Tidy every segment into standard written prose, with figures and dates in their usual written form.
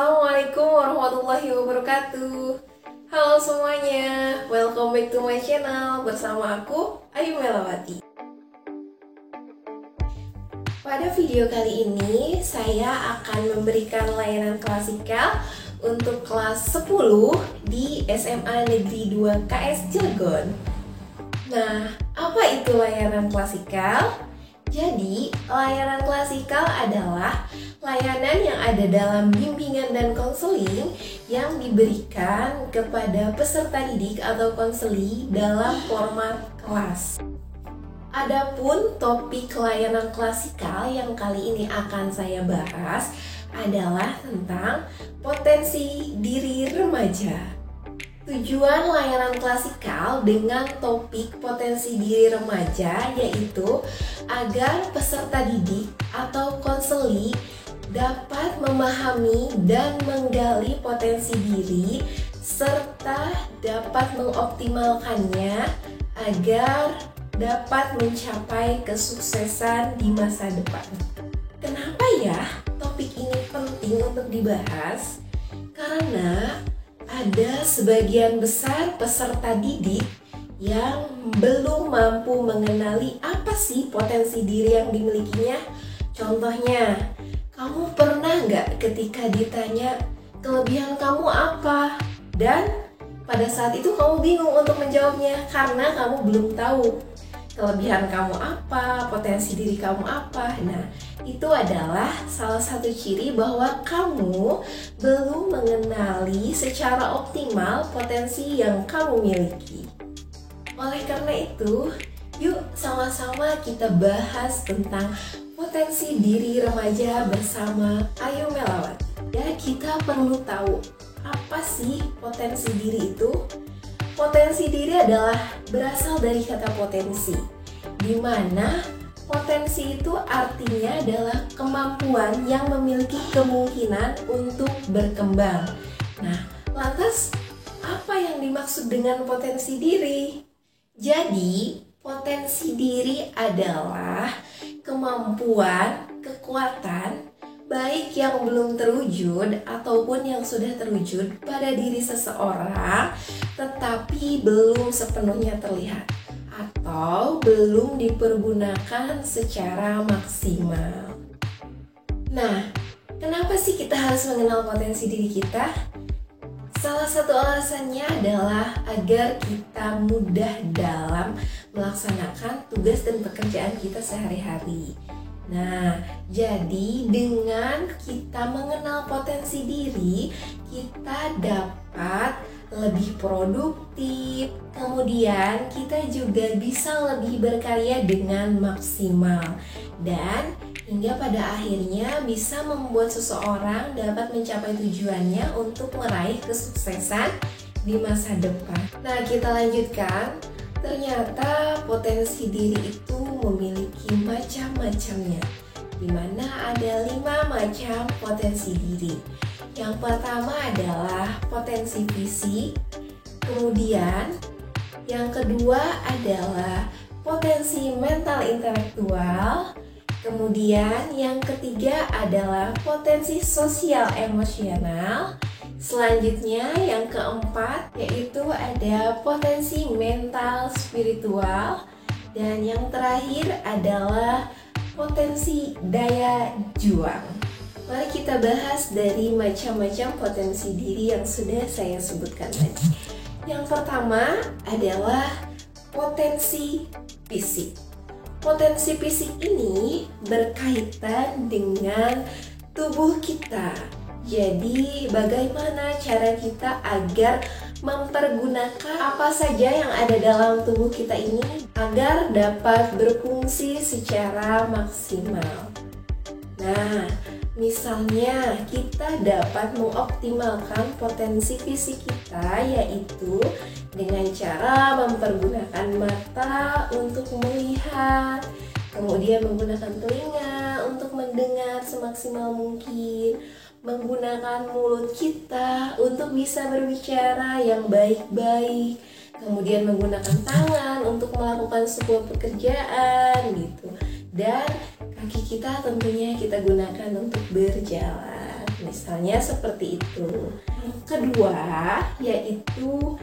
Assalamualaikum warahmatullahi wabarakatuh. Halo semuanya, welcome back to my channel bersama aku, Ayu Melawati. Pada video kali ini, saya akan memberikan layanan klasikal untuk kelas 10 di SMA Negeri 2 KS Cilegon. Nah, apa itu layanan klasikal? Jadi, layanan klasikal adalah layanan yang ada dalam bimbingan dan konseling yang diberikan kepada peserta didik atau konseli dalam format kelas. Adapun topik layanan klasikal yang kali ini akan saya bahas adalah tentang potensi diri remaja. Tujuan layanan klasikal dengan topik potensi diri remaja yaitu agar peserta didik atau konseli dapat memahami dan menggali potensi diri serta dapat mengoptimalkannya agar dapat mencapai kesuksesan di masa depan. Kenapa ya topik ini penting untuk dibahas? Karena ada sebagian besar peserta didik yang belum mampu mengenali apa sih potensi diri yang dimilikinya. Contohnya, kamu pernah nggak ketika ditanya kelebihan kamu apa? Dan pada saat itu kamu bingung untuk menjawabnya karena kamu belum tahu kelebihan kamu apa, potensi diri kamu apa. Nah, itu adalah salah satu ciri bahwa kamu belum mengenali secara optimal potensi yang kamu miliki. Oleh karena itu, yuk sama-sama kita bahas tentang potensi diri remaja bersama Ayu Melawati. Ya, kita perlu tahu apa sih potensi diri itu? Potensi diri adalah berasal dari kata potensi, di mana potensi itu artinya adalah kemampuan yang memiliki kemungkinan untuk berkembang. Nah, lantas apa yang dimaksud dengan potensi diri? Jadi, potensi diri adalah kemampuan, kekuatan baik yang belum terwujud ataupun yang sudah terwujud pada diri seseorang tetapi belum sepenuhnya terlihat atau belum dipergunakan secara maksimal. Nah, kenapa sih kita harus mengenal potensi diri kita? Salah satu alasannya adalah agar kita mudah dalam melaksanakan tugas dan pekerjaan kita sehari-hari. Nah, jadi dengan kita mengenal potensi diri, kita dapat lebih produktif, kemudian kita juga bisa lebih berkarya dengan maksimal, dan hingga pada akhirnya bisa membuat seseorang dapat mencapai tujuannya untuk meraih kesuksesan di masa depan. Nah, kita lanjutkan. Ternyata potensi diri itu memiliki macam-macamnya, di mana ada 5 macam potensi diri. Yang pertama adalah potensi fisik, kemudian yang kedua adalah potensi mental intelektual, kemudian yang ketiga adalah potensi sosial emosional. Selanjutnya yang keempat yaitu ada potensi mental spiritual, dan yang terakhir adalah potensi daya juang. Mari kita bahas dari macam-macam potensi diri yang sudah saya sebutkan tadi. Yang pertama adalah potensi fisik. Potensi fisik ini berkaitan dengan tubuh kita. Jadi, bagaimana cara kita agar mempergunakan apa saja yang ada dalam tubuh kita ini agar dapat berfungsi secara maksimal. Nah, misalnya kita dapat mengoptimalkan potensi fisik kita yaitu dengan cara mempergunakan mata untuk melihat, kemudian menggunakan telinga untuk mendengar semaksimal mungkin, menggunakan mulut kita untuk bisa berbicara yang baik-baik, kemudian menggunakan tangan untuk melakukan sebuah pekerjaan gitu, dan kaki kita tentunya kita gunakan untuk berjalan. Nah, misalnya seperti itu. Kedua, yaitu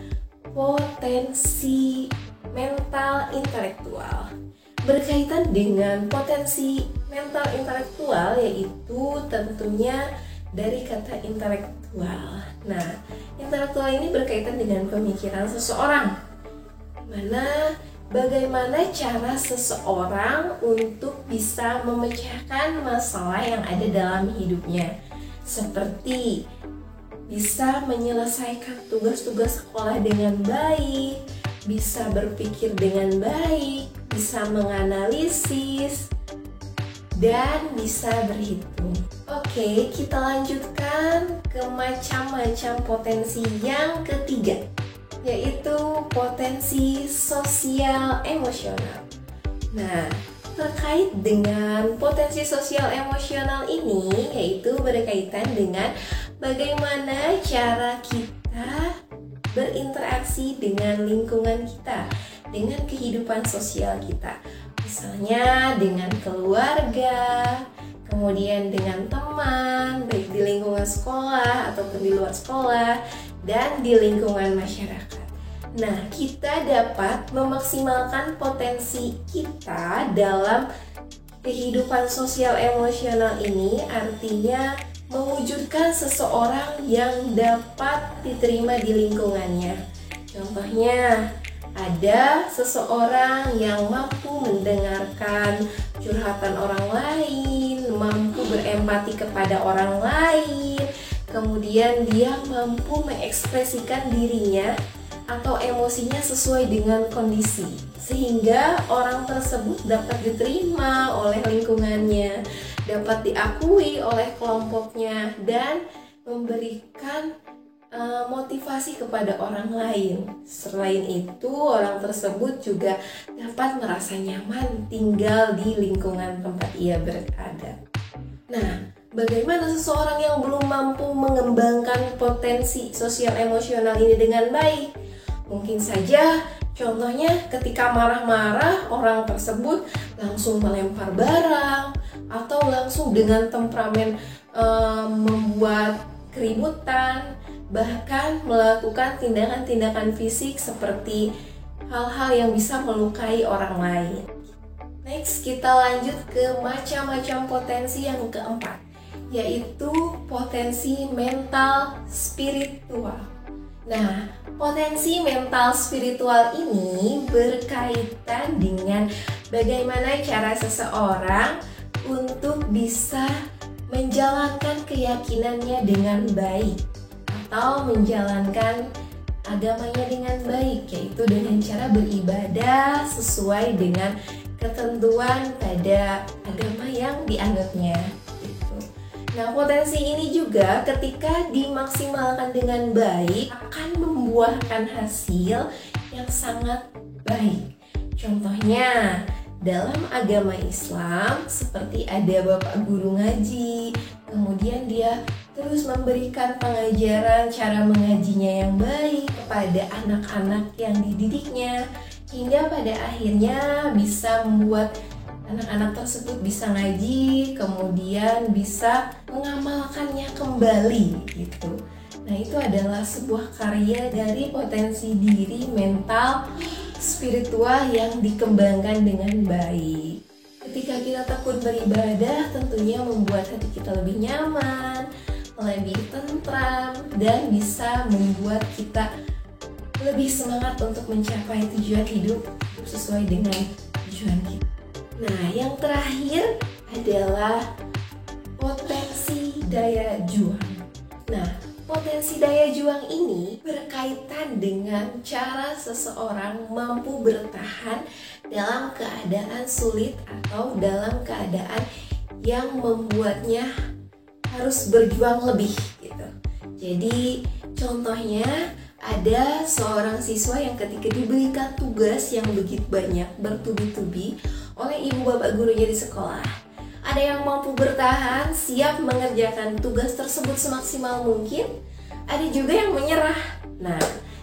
potensi mental intelektual. Berkaitan dengan potensi mental intelektual, yaitu tentunya dari kata intelektual. Nah, intelektual ini berkaitan dengan pemikiran seseorang, mana bagaimana cara seseorang untuk bisa memecahkan masalah yang ada dalam hidupnya, seperti bisa menyelesaikan tugas-tugas sekolah dengan baik, bisa berpikir dengan baik, bisa menganalisis, dan bisa berhitung. Oke, kita lanjutkan ke macam-macam potensi yang ketiga, yaitu potensi sosial emosional. Nah, terkait dengan potensi sosial emosional ini, yaitu berkaitan dengan bagaimana cara kita berinteraksi dengan lingkungan kita, dengan kehidupan sosial kita. Misalnya dengan keluarga, kemudian dengan teman, baik di lingkungan sekolah ataupun di luar sekolah, dan di lingkungan masyarakat. Nah, kita dapat memaksimalkan potensi kita dalam kehidupan sosial emosional ini, artinya mewujudkan seseorang yang dapat diterima di lingkungannya. Contohnya, ada seseorang yang mampu mendengarkan curhatan orang lain, mampu berempati kepada orang lain, kemudian dia mampu mengekspresikan dirinya atau emosinya sesuai dengan kondisi, sehingga orang tersebut dapat diterima oleh lingkungannya, dapat diakui oleh kelompoknya, dan memberikan motivasi kepada orang lain. Selain itu, orang tersebut juga dapat merasa nyaman tinggal di lingkungan tempat ia berada. Nah, bagaimana seseorang yang belum mampu mengembangkan potensi sosial emosional ini dengan baik? Mungkin saja contohnya ketika marah-marah, orang tersebut langsung melempar barang atau langsung dengan temperamen membuat keributan, bahkan melakukan tindakan-tindakan fisik seperti hal-hal yang bisa melukai orang lain. Next, kita lanjut ke macam-macam potensi yang keempat, yaitu potensi mental spiritual. Nah, potensi mental spiritual ini berkaitan dengan bagaimana cara seseorang untuk bisa menjalankan keyakinannya dengan baik atau menjalankan agamanya dengan baik, yaitu dengan cara beribadah sesuai dengan ketentuan pada agama yang dianutnya. Nah, potensi ini juga ketika dimaksimalkan dengan baik akan membuahkan hasil yang sangat baik. Contohnya, dalam agama Islam seperti ada bapak guru ngaji, kemudian dia terus memberikan pengajaran cara mengajinya yang baik kepada anak-anak yang dididiknya, hingga pada akhirnya bisa membuat anak-anak tersebut bisa ngaji, kemudian bisa mengamalkannya kembali gitu. Nah, itu adalah sebuah karya dari potensi diri mental spiritual yang dikembangkan dengan baik. Ketika kita tekun beribadah, tentunya membuat hati kita lebih nyaman, lebih tentram, dan bisa membuat kita lebih semangat untuk mencapai tujuan hidup sesuai dengan tujuan kita. Nah, yang terakhir adalah potensi daya juang. Nah, potensi daya juang ini berkaitan dengan cara seseorang mampu bertahan dalam keadaan sulit atau dalam keadaan yang membuatnya harus berjuang lebih gitu. Jadi, contohnya ada seorang siswa yang ketika diberikan tugas yang begitu banyak bertubi-tubi oleh ibu bapak gurunya di sekolah, ada yang mampu bertahan, siap mengerjakan tugas tersebut semaksimal mungkin, ada juga yang menyerah. Nah,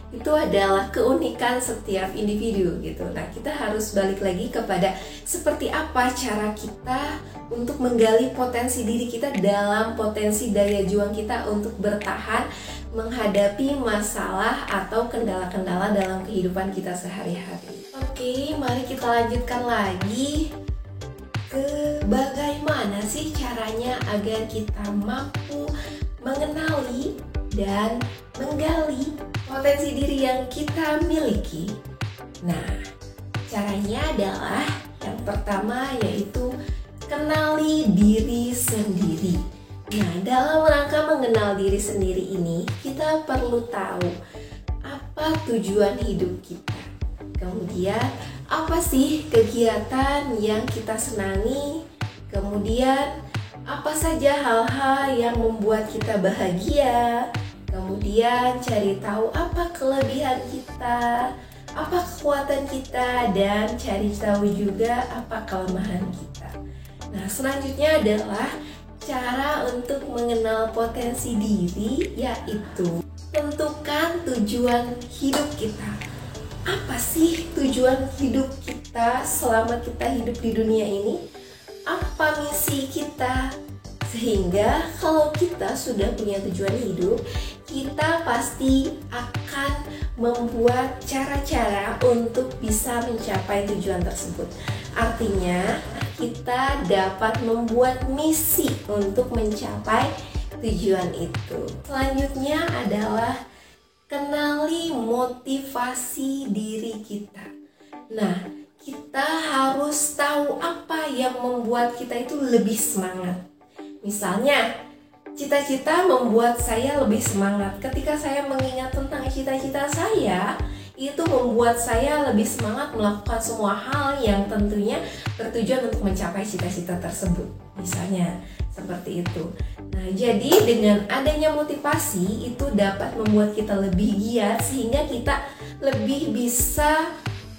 itu adalah keunikan setiap individu gitu. Nah, kita harus balik lagi kepada seperti apa cara kita untuk menggali potensi diri kita dalam potensi daya juang kita untuk bertahan menghadapi masalah atau kendala-kendala dalam kehidupan kita sehari-hari. Oke, mari kita lanjutkan lagi ke bagaimana sih caranya agar kita mampu mengenali dan menggali potensi diri yang kita miliki. Nah, caranya adalah yang pertama yaitu kenali diri sendiri. Nah, dalam rangka mengenal diri sendiri ini, kita perlu tahu apa tujuan hidup kita. Kemudian, apa sih kegiatan yang kita senangi? Kemudian, apa saja hal-hal yang membuat kita bahagia? Kemudian cari tahu apa kelebihan kita, apa kekuatan kita, dan cari tahu juga apa kelemahan kita. Nah, selanjutnya adalah cara untuk mengenal potensi diri, yaitu tentukan tujuan hidup kita. Apa sih tujuan hidup kita selama kita hidup di dunia ini? Apa misi kita? Sehingga kalau kita sudah punya tujuan hidup, kita pasti akan membuat cara-cara untuk bisa mencapai tujuan tersebut. Artinya, kita dapat membuat misi untuk mencapai tujuan itu. Selanjutnya adalah kenali motivasi diri kita. Nah, kita harus tahu apa yang membuat kita itu lebih semangat. Misalnya, cita-cita membuat saya lebih semangat. Ketika saya mengingat tentang cita-cita saya, itu membuat saya lebih semangat melakukan semua hal yang tentunya bertujuan untuk mencapai cita-cita tersebut. Misalnya, seperti itu. Nah, jadi dengan adanya motivasi itu dapat membuat kita lebih giat sehingga kita lebih bisa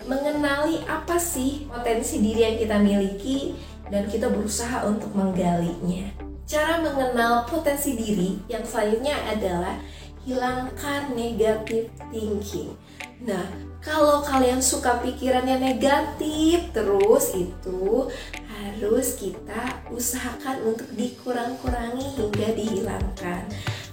mengenali apa sih potensi diri yang kita miliki dan kita berusaha untuk menggalinya. Cara mengenal potensi diri yang selanjutnya adalah hilangkan negative thinking. Nah, kalau kalian suka pikirannya negatif terus, itu harus kita usahakan untuk dikurang-kurangi hingga dihilangkan.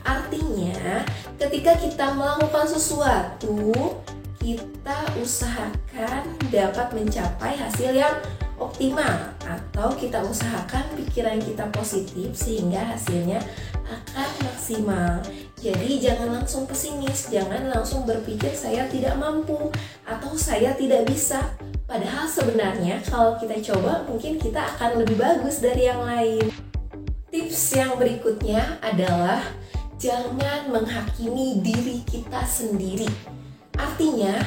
Artinya, ketika kita melakukan sesuatu, kita usahakan dapat mencapai hasil yang optimal, atau kita usahakan pikiran kita positif sehingga hasilnya akan maksimal. Jadi jangan langsung pesimis, jangan langsung berpikir saya tidak mampu atau saya tidak bisa. Padahal sebenarnya kalau kita coba mungkin kita akan lebih bagus dari yang lain. Tips yang berikutnya adalah jangan menghakimi diri kita sendiri. Artinya,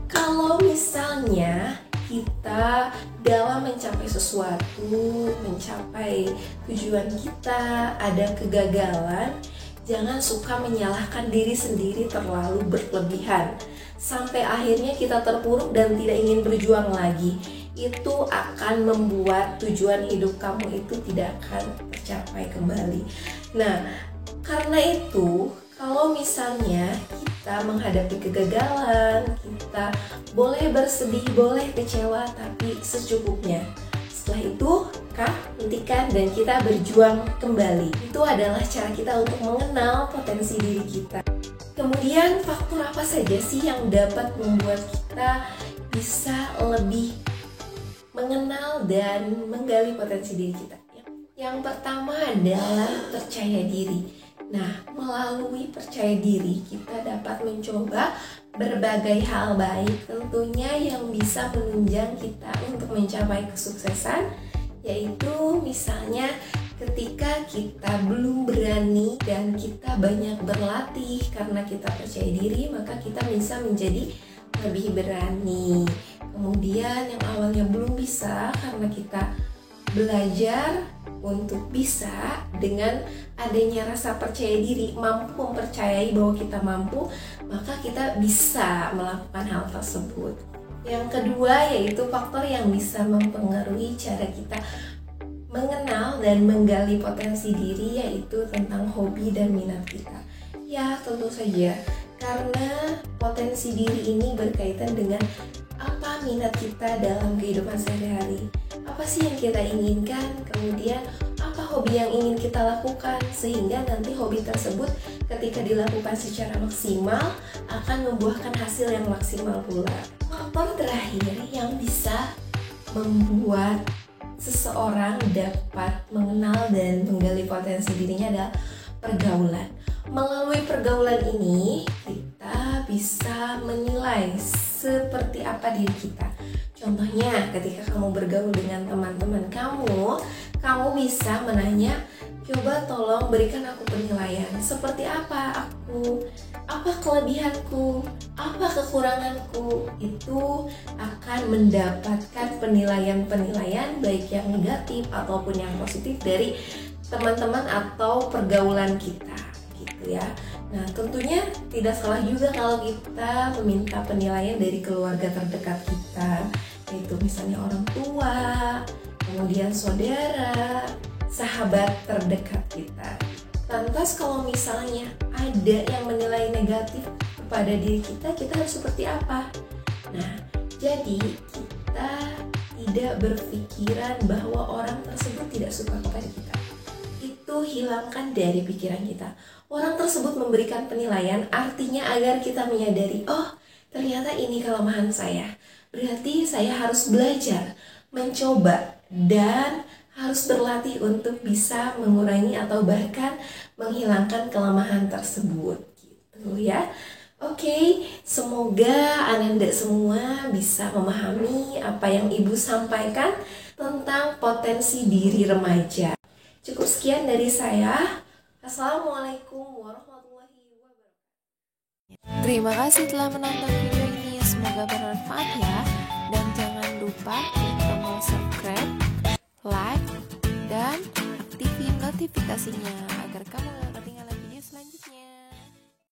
kalau misalnya kita dalam mencapai sesuatu, mencapai tujuan kita, ada kegagalan, jangan suka menyalahkan diri sendiri terlalu berlebihan sampai akhirnya kita terpuruk dan tidak ingin berjuang lagi. Itu akan membuat tujuan hidup kamu itu tidak akan tercapai kembali. Nah, karena itu kalau misalnya kita menghadapi kegagalan, kita boleh bersedih, boleh kecewa, tapi secukupnya. Setelah itu, hentikan dan kita berjuang kembali. Itu adalah cara kita untuk mengenal potensi diri kita. Kemudian, faktor apa saja sih yang dapat membuat kita bisa lebih mengenal dan menggali potensi diri kita? Yang pertama adalah percaya diri. Nah, melalui percaya diri kita dapat mencoba berbagai hal baik tentunya yang bisa menunjang kita untuk mencapai kesuksesan, yaitu misalnya ketika kita belum berani dan kita banyak berlatih karena kita percaya diri, maka kita bisa menjadi lebih berani. Kemudian yang awalnya belum bisa karena kita belajar untuk bisa dengan adanya rasa percaya diri, mampu mempercayai bahwa kita mampu, maka kita bisa melakukan hal tersebut. Yang kedua yaitu faktor yang bisa mempengaruhi cara kita mengenal dan menggali potensi diri, yaitu tentang hobi dan minat kita. Ya, tentu saja Karena potensi diri ini berkaitan dengan apa minat kita dalam kehidupan sehari-hari, apa sih yang kita inginkan, kemudian apa hobi yang ingin kita lakukan, sehingga nanti hobi tersebut ketika dilakukan secara maksimal akan membuahkan hasil yang maksimal pula. Faktor terakhir yang bisa membuat seseorang dapat mengenal dan menggali potensi dirinya adalah pergaulan. Melalui pergaulan ini kita bisa menilai seperti apa diri kita. Contohnya ketika kamu bergaul dengan teman-teman kamu bisa menanya, coba tolong berikan aku penilaian. Seperti apa aku? Apa kelebihanku? Apa kekuranganku? Itu akan mendapatkan penilaian-penilaian baik yang negatif ataupun yang positif dari teman-teman atau pergaulan kita, gitu ya. Nah, tentunya tidak salah juga kalau kita meminta penilaian dari keluarga terdekat kita, yaitu misalnya orang tua, kemudian saudara, sahabat terdekat kita. Lantas kalau misalnya ada yang menilai negatif kepada diri kita harus seperti apa? Nah, jadi kita tidak berpikiran bahwa orang tersebut tidak suka kepada kita. Itu hilangkan dari pikiran kita. Orang tersebut memberikan penilaian artinya agar kita menyadari, oh ternyata ini kelemahan saya. Berarti saya harus belajar, mencoba, dan harus berlatih untuk bisa mengurangi atau bahkan menghilangkan kelemahan tersebut, gitu ya. Oke, semoga Ananda semua bisa memahami apa yang Ibu sampaikan tentang potensi diri remaja. Cukup sekian dari saya. Assalamualaikum warahmatullahi wabarakatuh. Terima kasih telah menonton video ini. Semoga bermanfaat ya. Dan jangan lupa klik tombol subscribe, like, dan aktifin notifikasinya agar kamu